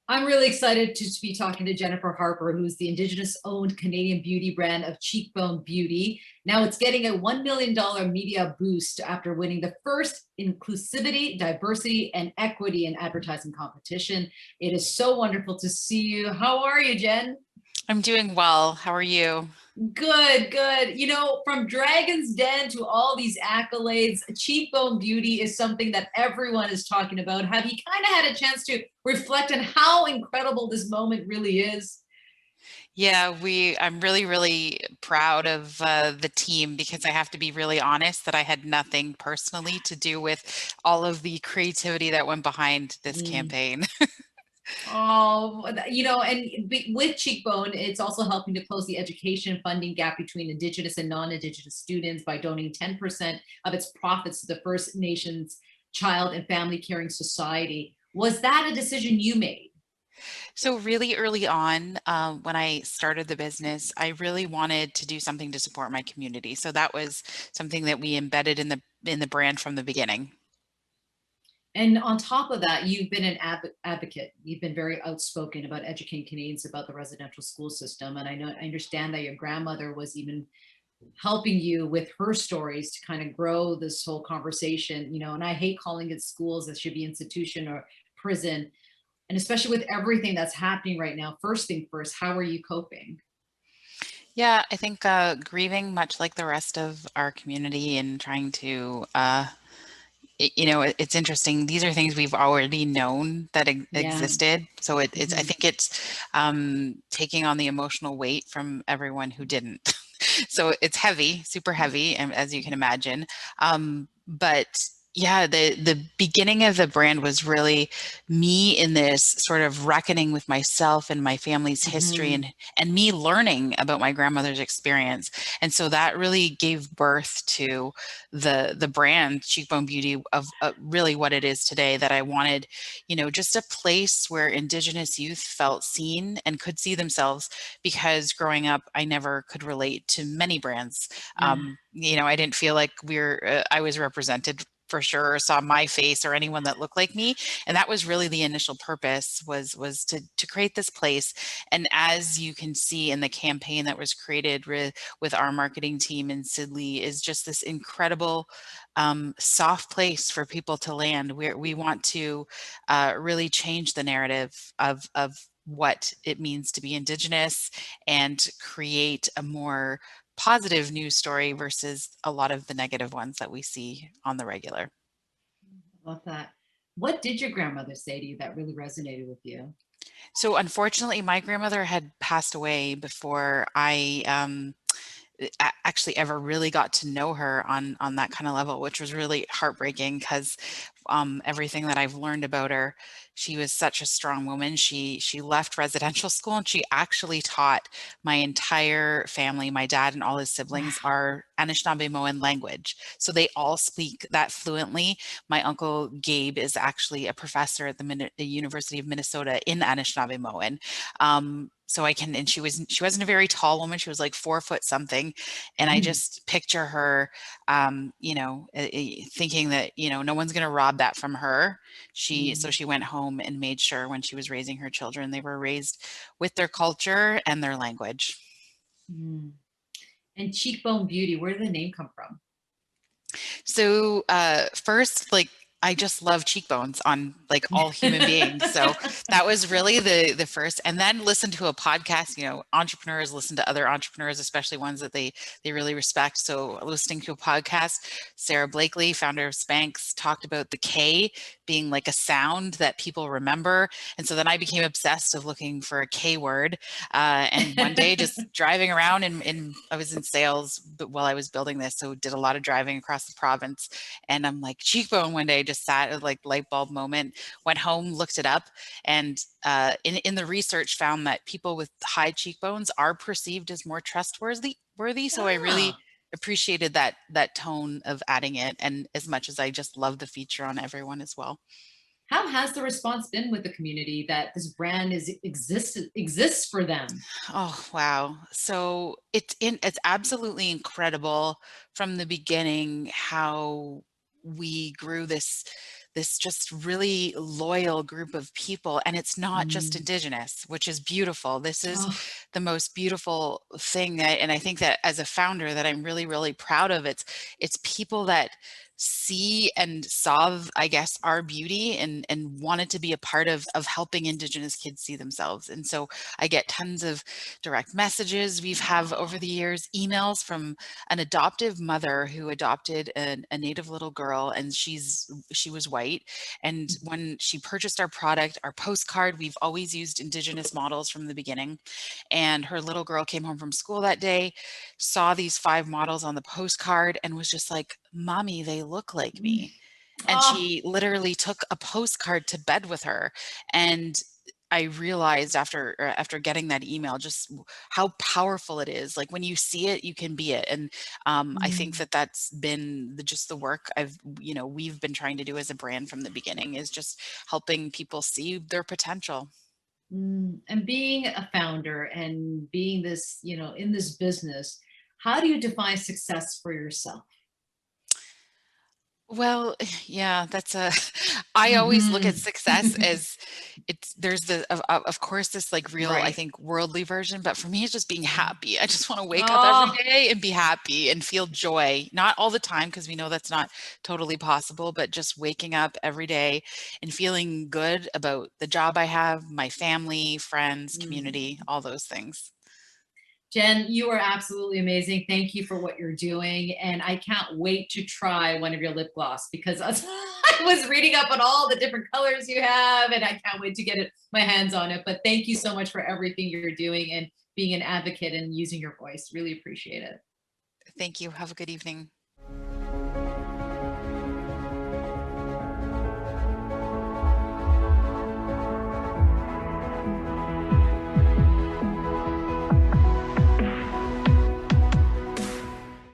I'm really excited to be talking to Jennifer Harper, who's the Indigenous-owned Canadian beauty brand of Cheekbone Beauty. Now it's getting a $1 million media boost after winning the first Inclusivity, Diversity, and Equity in Advertising competition. It is so wonderful to see you. How are you, Jen? I'm doing well. How are you? Good, good. You know, from Dragon's Den to all these accolades, cheekbone beauty is something that everyone is talking about. Have you kind of had a chance to reflect on how incredible this moment really is? I'm really proud of the team because I have to be really honest that I had nothing personally to do with all of the creativity that went behind this Mm. campaign. Oh, you know, and with Cheekbone, it's also helping to close the education funding gap between Indigenous and non-Indigenous students by donating 10% of its profits to the First Nations Child and Family Caring Society. Was that a decision you made? So really early on, when I started the business, I really wanted to do something to support my community. So that was something that we embedded in the brand from the beginning. And on top of that, you've been an advocate. You've been very outspoken about educating Canadians about the residential school system. And I understand that your grandmother was even helping you with her stories to kind of grow this whole conversation, you know, and I hate calling it schools, that should be institution or prison. And especially with everything that's happening right now, first thing first, how are you coping? Yeah, I think grieving, much like the rest of our community, and trying to it's interesting. These are things we've already known that Yeah. existed. So I Mhm. think it's taking on the emotional weight from everyone who didn't. So it's heavy, super heavy, and as you can imagine. But yeah, the beginning of the brand was really me in this sort of reckoning with myself and my family's history, Mhm. and me learning about my grandmother's experience. And so that really gave birth to the brand Cheekbone Beauty of really what it is today, that I wanted, just a place where Indigenous youth felt seen and could see themselves, because growing up, I never could relate to many brands. Yeah. I didn't feel like I was represented for sure, or saw my face or anyone that looked like me. And that was really the initial purpose, was to create this place. And as you can see in the campaign that was created with our marketing team in Sidley, is just this incredible soft place for people to land, where we want to really change the narrative of what it means to be Indigenous, and create a more positive news story versus a lot of the negative ones that we see on the regular. Love that. What did your grandmother say to you that really resonated with you? So unfortunately, my grandmother had passed away before I actually ever really got to know her on that kind of level, which was really heartbreaking, because everything that I've learned about her, she was such a strong woman. She left residential school, and she actually taught my entire family. My dad and all his siblings Wow. are Anishinaabemowin language, so they all speak that fluently. My uncle Gabe is actually a professor at the University of Minnesota in Anishinaabemowin. So I can, and she wasn't a very tall woman. She was like 4 foot something, and I Mm. just picture her, thinking that no one's going to rob that from her. So Mm. she went home and made sure when she was raising her children, they were raised with their culture and their language. Mm. And cheekbone beauty, where did the name come from? So first, like, I just love cheekbones on like all human beings. So that was really the first. And then listen to a podcast. Entrepreneurs listen to other entrepreneurs, especially ones that they really respect. So listening to a podcast, Sarah Blakely, founder of Spanx, talked about the K being like a sound that people remember. And so then I became obsessed of looking for a K word. And one day, just driving around, I was in sales, but while I was building this, so did a lot of driving across the province. And I'm like, cheekbone, one day, just sat at like light bulb moment, went home, looked it up, and in the research found that people with high cheekbones are perceived as more trustworthy. So I really Ah, appreciated that tone of adding it, and as much as I just love the feature on everyone as well. how has the response been with the community that this brand exists for them? Oh, wow. So it's absolutely incredible from the beginning how we grew this just really loyal group of people, and it's not just Mm. Indigenous, which is beautiful. This is Oh, the most beautiful thing, and I think that as a founder that I'm really, really proud of. It's people that see and saw, I guess, our beauty and wanted to be a part of helping Indigenous kids see themselves. And so I get tons of direct messages. We've have over oh. the years emails from an adoptive mother who adopted a native little girl, and she was white. And when she purchased our product, our postcard, we've always used Indigenous models from the beginning. And her little girl came home from school that day, saw these 5 models on the postcard, and was just like, "Mommy, they look like Mm. me." And Oh. she literally took a postcard to bed with her. And I realized after getting that email just how powerful it is. Like when you see it, you can be it. And I think Mm. that that's been just the work we've been trying to do as a brand from the beginning, is just helping people see their potential. And being a founder and being this, in this business, how do you define success for yourself? Well, yeah, that's a I always look at Mhm. success as it's there's of course this like real, I Right. think, worldly version, but for me it's just being Mhm. happy. I just want to wake up every Oh. day and be happy and feel joy. Not all the time, because we know that's not totally possible, but just waking up every day and feeling good about the job I have, my family, friends, community, Mm. all those things. Jenn, you are absolutely amazing. Thank you for what you're doing. And I can't wait to try one of your lip gloss because I was reading up on all the different colors you have, and I can't wait to get my hands on it. But thank you so much for everything you're doing and being an advocate and using your voice. Really appreciate it. Thank you. Have a good evening.